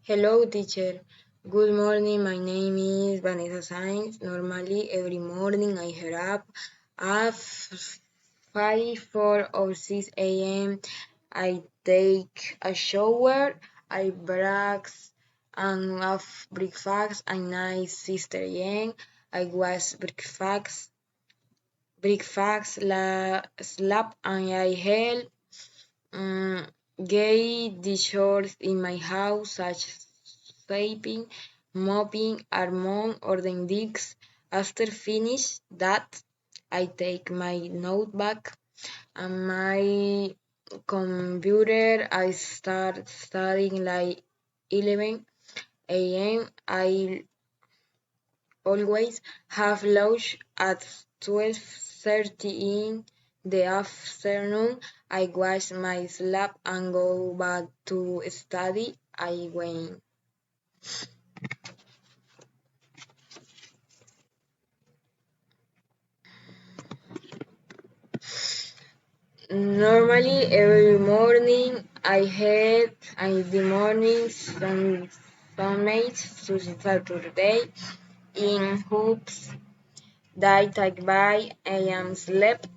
Hello, teacher. Good morning. My name is Vanessa Sainz. Normally, every morning I get up at 5, 4 or 6 a.m. I take a shower, I breakfast and have breakfast and I 6 a.m. I was breakfast slap and I help get the chores in my house such as sweeping, mopping, armong, or the dishes. After finish that, I take my notebook and my computer. I start studying like 11 a.m. I always have lunch at 12:30 in the afternoon. I wash my slab and go back to study. I went. Normally, every morning I head in the morning some mates to Saturday in hopes that by I am slept.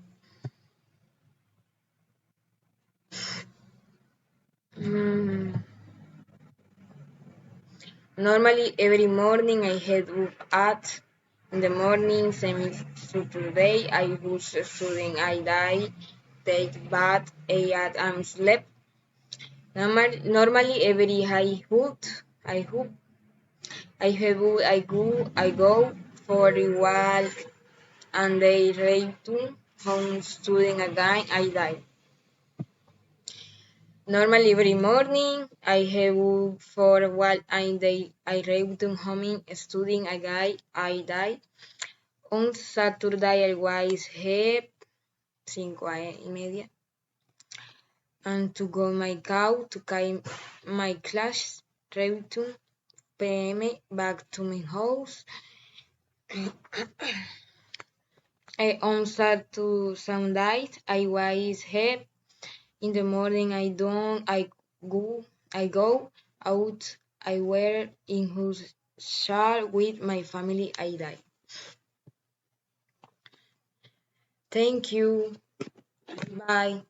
Mm. Normally, every morning I head up at in the morning, same Saturday. I was studying. I die, take bath, I am slept. Normally, every I go for a walk and they return home studying again. I die. Normally every morning I have for a while and I return home studying again. I die. On Saturday I was here 5:30 and to go my cow to my class return PM back to my house. On Sunday I was here in the morning. I go out. I wear in whose share with my family. I die. Thank you. Bye.